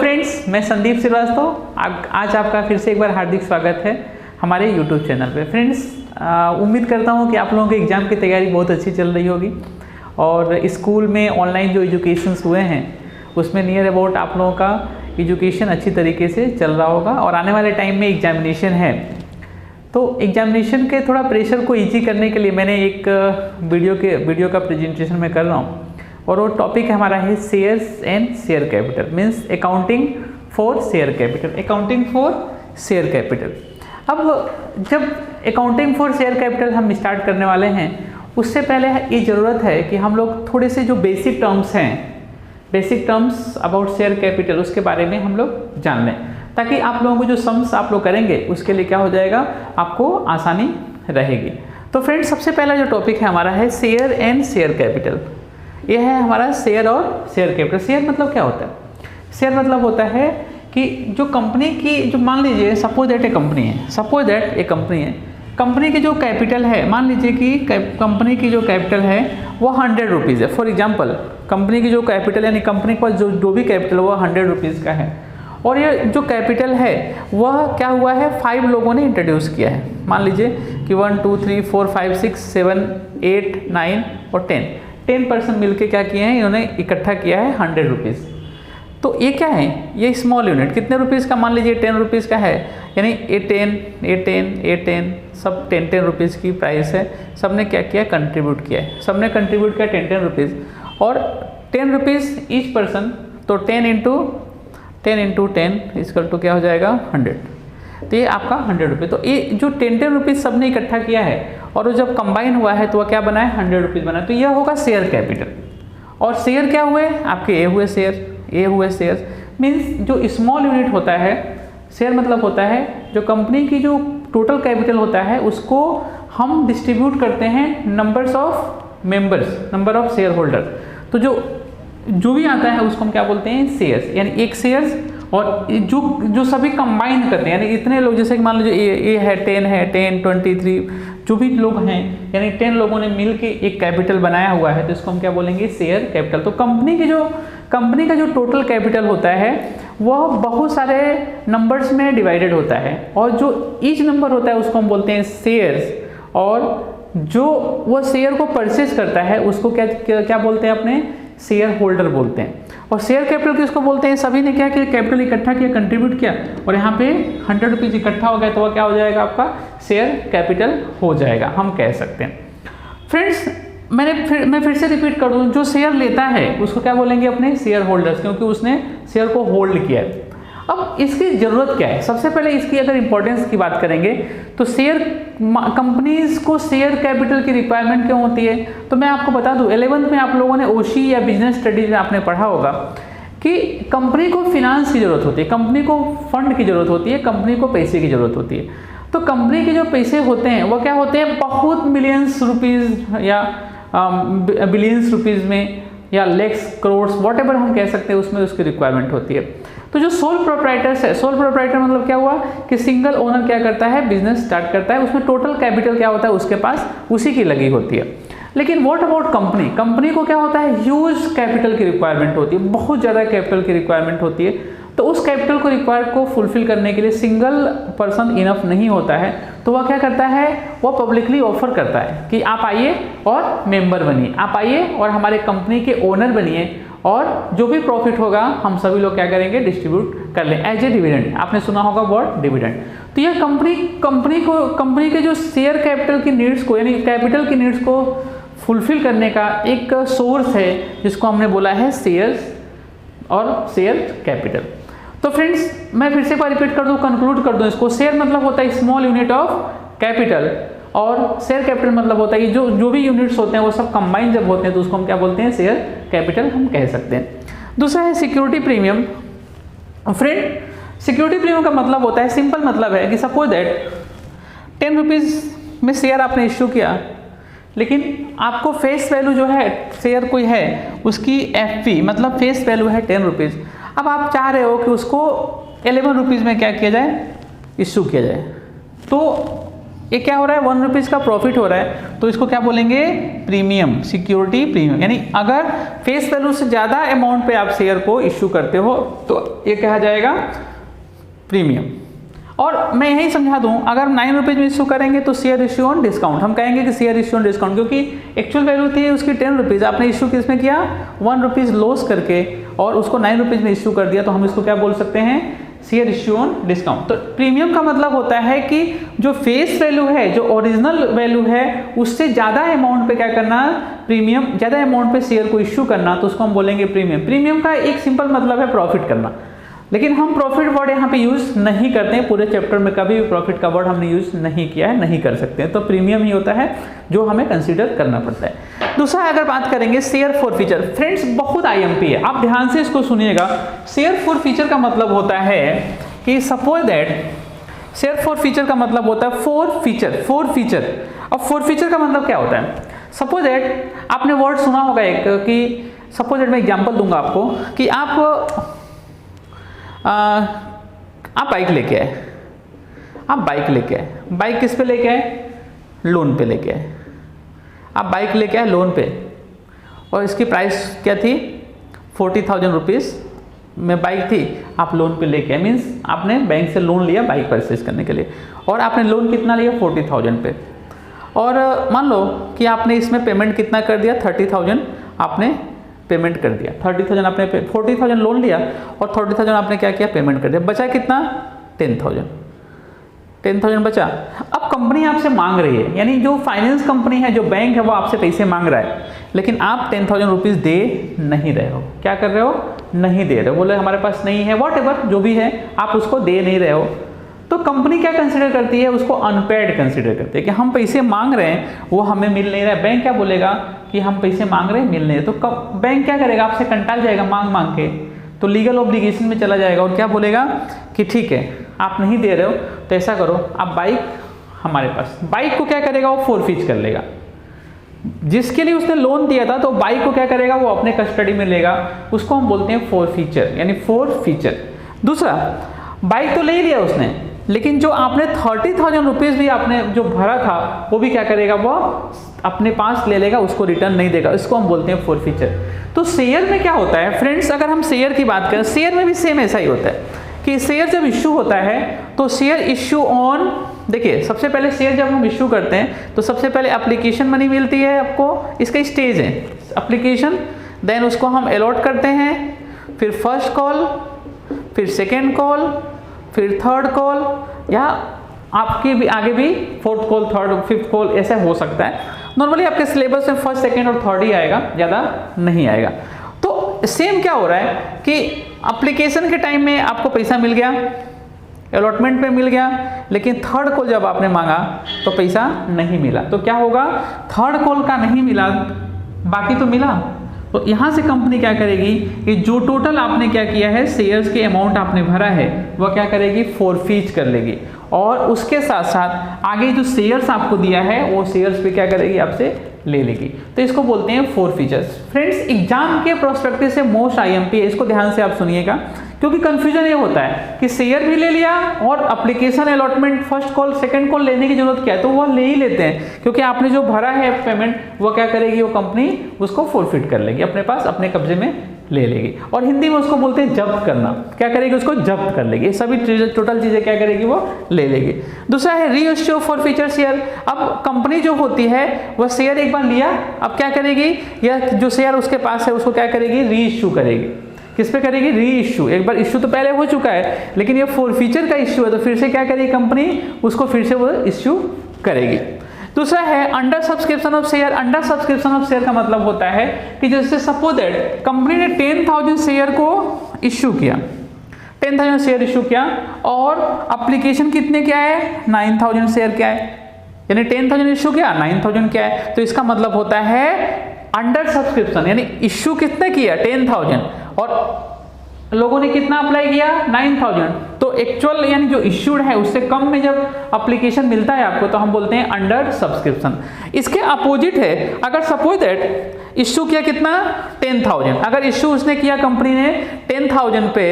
Friends, मैं संदीप श्रीवास्तव। आज आपका फिर से एक बार हार्दिक स्वागत है हमारे यूट्यूब चैनल पे। फ्रेंड्स, उम्मीद करता हूँ कि आप लोगों के एग्ज़ाम की तैयारी बहुत अच्छी चल रही होगी और स्कूल में ऑनलाइन जो एजुकेशंस हुए हैं उसमें नियर अबाउट आप लोगों का एजुकेशन अच्छी तरीके से चल रहा होगा। और आने वाले टाइम में एग्जामिनेशन है, तो एग्जामिनेशन के थोड़ा प्रेशर को ईजी करने के लिए मैंने एक वीडियो का प्रेजेंटेशन मैं कर रहा हूँ और वो टॉपिक हमारा है shares and share capital, means accounting for share capital. Accounting for share capital. अब जब अकाउंटिंग फॉर शेयर कैपिटल हम स्टार्ट करने वाले हैं, उससे पहले ये ज़रूरत है कि हम लोग थोड़े से जो बेसिक टर्म्स हैं, basic terms about share capital, उसके बारे में हम लोग जान लें, ताकि आप लोगों को जो सम्स आप लोग करेंगे उसके लिए क्या हो जाएगा, आपको आसानी रहेगी। तो फ्रेंड्स, सबसे पहला जो टॉपिक है हमारा है शेयर एंड शेयर कैपिटल। यह है हमारा शेयर और शेयर कैपिटल। शेयर मतलब क्या होता है? शेयर मतलब होता है कि जो कंपनी की, जो मान लीजिए सपोज दैट ए कंपनी है, कंपनी की जो कैपिटल है, मान लीजिए कि कंपनी की जो कैपिटल है वो 100 रुपीज़ है। फॉर एग्जांपल, कंपनी की जो कैपिटल यानी कंपनी के पास जो भी कैपिटल वो 100 रुपीज़ का है और ये जो कैपिटल है वह क्या हुआ है, 5 लोगों ने इंट्रोड्यूस किया है। मान लीजिए कि 1 2 3 4 5 6 7 8 9 और 10% मिलके क्या किए हैं, इन्होंने इकट्ठा किया है 100 रुपीज़। तो ये क्या है, ये स्मॉल यूनिट कितने रुपीज़ का, मान लीजिए 10 रुपीज़ का है, यानी A10 सब 10 रुपीज़ की प्राइस है। सब ने क्या किया, कंट्रीब्यूट किया है। सब ने कंट्रीब्यूट किया 10 रुपीज़ और 10 रुपीज़ ईच पर्सन, तो 10 इंटू 10 इसका तो क्या हो जाएगा 100। तो ये आपका 100 रुपये। तो ये जो 10 रुपीज़ सब ने इकट्ठा किया है और वो जब कंबाइन हुआ है तो वह क्या बना है, 100 रुपीज़ बना है। तो यह होगा शेयर कैपिटल। और शेयर क्या हुए आपके, ए हुए शेयर मीन्स जो स्मॉल यूनिट होता है। शेयर मतलब होता है जो कंपनी की जो टोटल कैपिटल होता है उसको हम डिस्ट्रीब्यूट करते हैं नंबर ऑफ शेयर होल्डर। तो जो भी आता है उसको हम क्या बोलते हैं, शेयर्स, यानी एक शेयर्स। और जो सभी कंबाइन करते हैं, यानी इतने लोग, जैसे कि मान लीजिए ये है 10 23 जो भी लोग हैं, यानी 10 लोगों ने मिल के एक कैपिटल बनाया हुआ है, तो इसको हम क्या बोलेंगे, शेयर कैपिटल। तो कंपनी का जो टोटल कैपिटल होता है वह बहुत सारे नंबर्स में डिवाइडेड होता है और जो ईच नंबर होता है उसको हम बोलते हैं शेयर्स। और जो वो शेयर को परचेज करता है उसको क्या बोलते हैं, अपने शेयर होल्डर बोलते हैं। और शेयर कैपिटल किसको बोलते हैं, सभी ने क्या किया, कैपिटल इकट्ठा किया, कंट्रीब्यूट किया और यहाँ पे 100 रुपीज़ इकट्ठा हो गया, तो वह क्या हो जाएगा, आपका शेयर कैपिटल हो जाएगा, हम कह सकते हैं। फ्रेंड्स, मैं फिर से रिपीट कर दूँ, जो शेयर लेता है उसको क्या बोलेंगे, अपने शेयर होल्डर्स, क्योंकि उसने शेयर को होल्ड किया है। अब इसकी ज़रूरत क्या है, सबसे पहले इसकी अगर इंपॉर्टेंस की बात करेंगे तो कंपनीज को शेयर कैपिटल की रिक्वायरमेंट क्यों होती है, तो मैं आपको बता दूं, 11th में आप लोगों ने ओशी या बिजनेस स्टडीज में आपने पढ़ा होगा कि कंपनी को फिनांस की ज़रूरत होती है, कंपनी को फंड की ज़रूरत होती है, कंपनी को पैसे की ज़रूरत होती है। तो कंपनी के जो पैसे होते हैं वो क्या होते हैं, बहुत मिलियंस रुपीज़ या बिलियंस रुपीज़ में या लैक्स करोड़ वॉट एवर हम कह सकते हैं, उसमें उसकी रिक्वायरमेंट होती है। तो जो सोल प्रोप्राइटर्स है, सोल प्रोप्राइटर मतलब क्या हुआ कि सिंगल ओनर क्या करता है, बिजनेस स्टार्ट करता है, उसमें टोटल कैपिटल क्या होता है उसके पास, उसी की लगी होती है। लेकिन व्हाट अबाउट कंपनी को क्या होता है, ह्यूज कैपिटल की रिक्वायरमेंट होती है, बहुत ज़्यादा कैपिटल की रिक्वायरमेंट होती है। तो उस कैपिटल को फुलफिल करने के लिए सिंगल पर्सन इनफ नहीं होता है, तो वह क्या करता है, वह पब्लिकली ऑफर करता है कि आप आइए और मेंबर बनिए, आप आइए और हमारे कंपनी के ओनर बनिए और जो भी प्रॉफिट होगा हम सभी लोग क्या करेंगे, डिस्ट्रीब्यूट कर लें एज ए डिविडेंड। आपने सुना होगा वर्ड डिविडेंड। तो यह कंपनी के जो शेयर कैपिटल की नीड्स को, यानी कैपिटल की नीड्स को फुलफिल करने का एक सोर्स है जिसको हमने बोला है शेयर्स और शेयर कैपिटल। तो फ्रेंड्स, मैं फिर से एक बार रिपीट कर दूं, कंक्लूड कर दूं इसको। शेयर मतलब होता है स्मॉल यूनिट ऑफ कैपिटल और शेयर कैपिटल मतलब होता है कि जो भी यूनिट्स होते हैं वो सब कंबाइन जब होते हैं तो उसको हम क्या बोलते हैं, शेयर कैपिटल हम कह सकते हैं। दूसरा है security premium. Friend, security premium का मतलब होता है, सिंपल मतलब है कि सपोज दैट 10 रुपीज़ में शेयर आपने इश्यू किया, लेकिन आपको फेस वैल्यू जो है, शेयर कोई है उसकी FV मतलब फेस वैल्यू है 10 रुपीज़। अब आप चाह रहे हो कि उसको 11 रुपीज़ में क्या किया जाए, इश्यू किया जाए। तो ये क्या हो रहा है, 1 रुपीज़ का प्रॉफिट हो रहा है, तो इसको क्या बोलेंगे, प्रीमियम, सिक्योरिटी प्रीमियम। यानी अगर फेस वैल्यू से ज़्यादा अमाउंट पे आप शेयर को इश्यू करते हो तो ये कहा जाएगा प्रीमियम। और मैं यही समझा दूं, अगर 9 रुपीज़ में इश्यू करेंगे तो शेयर इश्यू ऑन डिस्काउंट, हम कहेंगे कि शेयर इश्यू ऑन डिस्काउंट, क्योंकि एक्चुअल वैल्यू थी उसकी 10 रुपीज़, आपने इश्यू किस में किया, 1 रुपीज़ लॉस करके, और उसको 9 रुपीज़ में इश्यू कर दिया, तो हम इसको क्या बोल सकते हैं, शेयर इश्यू ऑन डिस्काउंट। तो प्रीमियम का मतलब होता है कि जो फेस वैल्यू है, जो ओरिजिनल वैल्यू है, उससे ज़्यादा अमाउंट पे क्या करना, प्रीमियम, ज़्यादा अमाउंट पे शेयर को इश्यू करना, तो उसको हम बोलेंगे प्रीमियम। प्रीमियम का एक सिंपल मतलब है प्रॉफिट करना, लेकिन हम प्रॉफिट वर्ड यहाँ पे यूज़ नहीं करते हैं, पूरे चैप्टर में कभी भी प्रॉफिट का वर्ड हमने यूज़ नहीं किया है, नहीं कर सकते हैं, तो प्रीमियम ही होता है जो हमें कंसीडर करना पड़ता है। दूसरा अगर बात करेंगे शेयर फॉरफीचर, फ्रेंड्स बहुत IMP है, आप ध्यान से इसको सुनिएगा। शेयर फॉरफीचर का मतलब होता है कि सपोज दैट, शेयर फॉरफीचर का मतलब होता है फॉरफीचर। अब फॉरफीचर का मतलब क्या होता है, सपोज दैट आपने वर्ड सुना होगा एक, कि सपोज दैट मैं एग्जाम्पल दूंगा आपको कि आप बाइक लेके आए, बाइक किस पे लेके आए, लोन पे लेके आए, आप बाइक लेके आए लोन पे, और इसकी प्राइस क्या थी, 40,000 रुपीज़ में बाइक थी, आप लोन पे लेके आए, मीन्स आपने बैंक से लोन लिया बाइक परचेज करने के लिए, और आपने लोन कितना लिया, 40,000 पे, और मान लो कि आपने इसमें पेमेंट कितना कर दिया, 30,000 आपने पेमेंट कर दिया, 30,000 आपने 40,000 लोन लिया और 30,000 आपने क्या किया, पेमेंट कर दिया, बचा कितना, 10,000 बचा। अब कंपनी आपसे मांग रही है, यानी जो फाइनेंस कंपनी है, जो बैंक है, वो आपसे पैसे मांग रहा है, लेकिन आप 10,000 रुपीज़ दे नहीं रहे हो, क्या कर रहे हो, नहीं दे रहे हो, बोले हमारे पास नहीं है, वॉटएवर जो भी है, आप उसको दे नहीं रहे हो, तो कंपनी क्या कंसिडर करती है, उसको अनपेड कंसिडर करती है, कि हम पैसे मांग रहे हैं वो हमें मिल नहीं रहा है। बैंक क्या बोलेगा कि हम पैसे मांग रहे हैं, मिल नहीं रहे, तो बैंक क्या करेगा, आपसे कंटाल जाएगा मांग के, तो लीगल ऑब्लिगेशन में चला जाएगा और क्या बोलेगा कि ठीक है आप नहीं दे रहे हो, तो ऐसा करो, आप बाइक हमारे पास, बाइक को क्या करेगा, वो फोरफीच कर लेगा, जिसके लिए उसने लोन दिया था, तो बाइक को क्या करेगा, वो अपने कस्टडी में लेगा, उसको हम बोलते हैं फोरफीचर, यानी फोरफीचर। दूसरा, बाइक तो ले ही लिया उसने, लेकिन जो आपने 30,000 रुपीज़ भी आपने जो भरा था, वो भी क्या करेगा, वो अपने पास ले लेगा, उसको रिटर्न नहीं देगा, इसको हम बोलते हैं फोरफीचर। तो शेयर में क्या होता है फ्रेंड्स, अगर हम शेयर की बात करें, शेयर में भी सेम ऐसा ही होता है कि शेयर जब इश्यू होता है तो शेयर इश्यू ऑन, देखिए सबसे पहले शेयर जब हम इश्यू करते हैं तो सबसे पहले एप्लीकेशन मनी मिलती है आपको, इसका स्टेज है एप्लीकेशन, देन उसको हम अलॉट करते हैं, फिर फर्स्ट कॉल, फिर सेकेंड कॉल, फिर थर्ड कॉल, या आपके भी आगे भी fourth call, third, fifth call, ऐसा हो सकता है। नॉर्मली आपके सिलेबस में फर्स्ट, सेकेंड और थर्ड ही आएगा, ज़्यादा नहीं आएगा। तो सेम क्या हो रहा है कि एप्लीकेशन के टाइम में आपको पैसा मिल गया, अलॉटमेंट पे मिल गया, लेकिन थर्ड कॉल जब आपने मांगा तो पैसा नहीं मिला, तो क्या होगा, थर्ड कॉल का नहीं मिला, बाकी तो मिला, तो यहाँ से कंपनी क्या करेगी कि जो टोटल आपने क्या किया है, शेयर्स के अमाउंट आपने भरा है, वह क्या करेगी, फोरफीच कर लेगी, और उसके साथ साथ आगे जो शेयर्स आपको दिया है वो शेयर्स पे क्या करेगी, आपसे ले लेगी, तो इसको बोलते हैं फोरफीचर्स। फ्रेंड्स एग्जाम के प्रोस्पेक्टिव से मोस्ट IMP है, इसको ध्यान से आप सुनिएगा, क्योंकि कंफ्यूजन ये होता है कि शेयर भी ले लिया और application allotment, first call, second call लेने की जरूरत क्या है, तो वो ले ही लेते हैं, क्योंकि आपने जो भरा है पेमेंट, वो क्या करेगी, वो कंपनी उसको फोरफिट कर लेगी, अपने पास, अपने कब्जे में ले लेगी, और हिंदी में उसको बोलते हैं जब्त करना, क्या करेगी, उसको जब्त कर लेगी, सभी टोटल चीजें क्या करेगी, वो ले लेगी। दूसरा है री इश्यू फॉरफीचर शेयर, अब कंपनी जो होती है वह शेयर एक बार लिया, अब क्या करेगी, या जो शेयर उसके पास है उसको क्या करेगी, री इश्यू करेगी, किस पे करेगी, री इश्यू, एक बार इश्यू तो पहले हो चुका है, लेकिन ये फोरफीचर का इश्यू है, तो फिर से क्या करेगी कंपनी, उसको फिर से वो इश्यू करेगी। दूसरा है under subscription of share. Under subscription of share का मतलब होता है कि जैसे सपोज दैट कंपनी ने 10,000 शेयर को इश्यू किया, 10,000 शेयर इश्यू किया, और एप्लीकेशन कितने क्या है, 9,000 शेयर क्या है, यानी 10,000 इश्यू किया, 9,000 क्या है, तो इसका मतलब होता है अंडर सब्सक्रिप्शन, यानी इश्यू कितने किया, 10,000, और लोगों ने कितना अप्लाई किया, 9,000, तो एक्चुअल यानी जो इश्यूड है उससे कम में जब एप्लीकेशन मिलता है आपको, तो हम बोलते हैं अंडर सब्सक्रिप्शन। इसके अपोजिट है, अगर सपोज दैट इश्यू किया कितना, 10,000, अगर इश्यू उसने किया कंपनी ने 10,000 पे,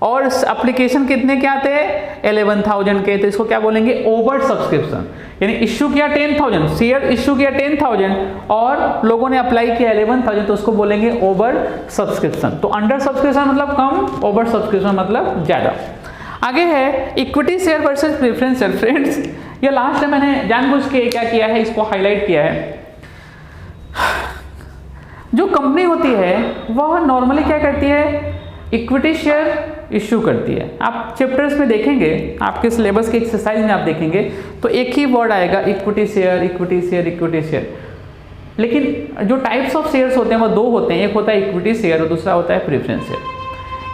और एप्लीकेशन कितने के आते हैं 11,000 के, तो इसको क्या बोलेंगे ओवर सब्सक्रिप्शन। यानी इश्यू किया 10,000 शेयर, इश्यू किया 10,000 और लोगों ने अप्लाई किया 11,000, तो उसको बोलेंगे ओवर सब्सक्रिप्शन। तो अंडर सब्सक्रिप्शन मतलब कम, ओवर सब्सक्रिप्शन मतलब ज्यादा। आगे है equity share versus preference share. Friends ये लास्ट में मैंने जानबूझ के क्या किया है, इसको हाईलाइट किया है। जो कंपनी होती है वह नॉर्मली क्या करती है, इक्विटी शेयर इश्यू करती है। आप चैप्टर्स में देखेंगे, आपके सिलेबस के एक्सरसाइज में आप देखेंगे तो एक ही वर्ड आएगा equity share, equity share, equity share. लेकिन जो टाइप्स ऑफ शेयर्स होते हैं वो दो होते हैं, एक होता है इक्विटी शेयर और दूसरा होता है प्रेफरेंस शेयर।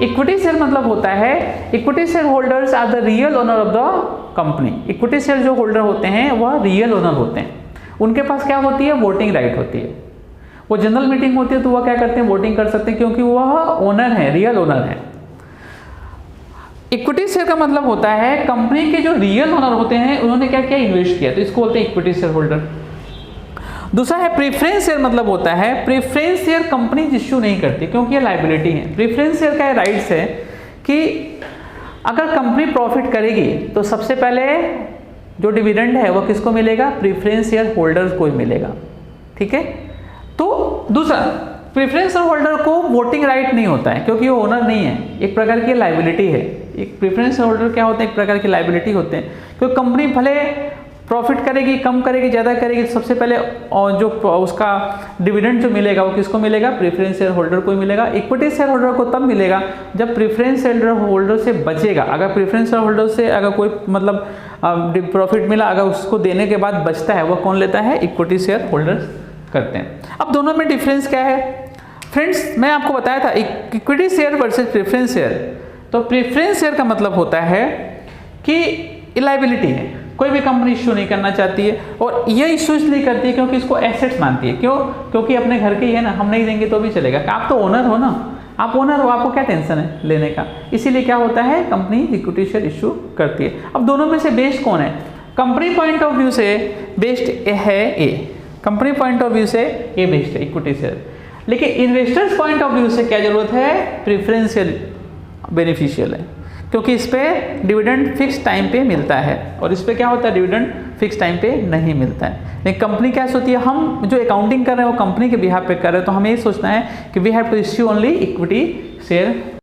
इक्विटी शेयर मतलब होता है equity share holders are the real owner of the company. Equity share जो होल्डर होते हैं वह रियल ओनर होते हैं, उनके पास क्या होती है वोटिंग राइट होती है। वो जनरल मीटिंग होती है तो वह क्या करते हैं वोटिंग कर सकते हैं, क्योंकि वह ओनर है, रियल ओनर है। इक्विटी शेयर का मतलब होता है कंपनी के जो रियल ओनर होते हैं उन्होंने क्या किया इन्वेस्ट किया, तो इसको बोलते हैं इक्विटी शेयर होल्डर। दूसरा है प्रेफरेंस शेयर, मतलब होता है प्रेफरेंस शेयर कंपनी इश्यू नहीं करती क्योंकि ये लायबिलिटी है। प्रेफरेंस शेयर का राइट्स है कि अगर कंपनी प्रॉफिट करेगी तो सबसे पहले जो डिविडेंड है वो किसको मिलेगा, प्रेफरेंस शेयर होल्डर्स को ही मिलेगा। ठीक है। तो दूसरा प्रेफरेंस शेयर होल्डर को वोटिंग राइट नहीं होता है क्योंकि वो ओनर नहीं है, एक प्रकार की लायबिलिटी है। एक प्रेफरेंस शेयर होल्डर क्या होते हैं, एक प्रकार की लायबिलिटी होते हैं। क्योंकि कंपनी भले प्रॉफिट करेगी, कम करेगी, ज़्यादा करेगी, सबसे पहले जो उसका डिविडेंड जो मिलेगा वो किसको मिलेगा, प्रेफरेंस शेयर होल्डर को ही मिलेगा। इक्विटी शेयर होल्डर को तब मिलेगा जब प्रेफरेंस शेयर होल्डर से बचेगा। अगर प्रेफरेंस शेयर होल्डर से अगर कोई मतलब प्रॉफिट मिला, अगर उसको देने के बाद बचता है, वो कौन लेता है, इक्विटी शेयर होल्डर्स करते हैं। अब दोनों में डिफरेंस क्या है फ्रेंड्स, मैं आपको बताया था equity share versus preference share. तो प्रेफरेंस शेयर का मतलब होता है कि लायबिलिटी है, कोई भी कंपनी इश्यू नहीं करना चाहती है, और ये इश्यू इसलिए करती है क्योंकि इसको एसेट्स मानती है। क्यों, क्योंकि अपने घर के ही है ना, हम नहीं देंगे तो भी चलेगा। आप तो ओनर हो ना, आप ओनर हो, आपको क्या टेंशन है लेने का। इसीलिए क्या होता है, कंपनी इक्विटी शेयर इश्यू करती है। अब दोनों में से बेस्ट कौन है, कंपनी पॉइंट ऑफ व्यू से बेस्ट है ए, कंपनी पॉइंट ऑफ व्यू से ए बेस्ट है इक्विटी शेयर। लेकिन इन्वेस्टर्स पॉइंट ऑफ व्यू से क्या जरूरत है, प्रेफरेंस शेयर बेनिफिशियल है, क्योंकि इस पे डिविडेंड फिक्स टाइम पे मिलता है और इस पे क्या होता है, डिविडेंड फिक्स टाइम पे नहीं मिलता है। लेकिन कंपनी क्या सोचती है, हम जो अकाउंटिंग कर रहे हैं वो कंपनी के बिहाफ पे कर रहे हैं, तो हमें ये सोचना है कि we have to issue only equity share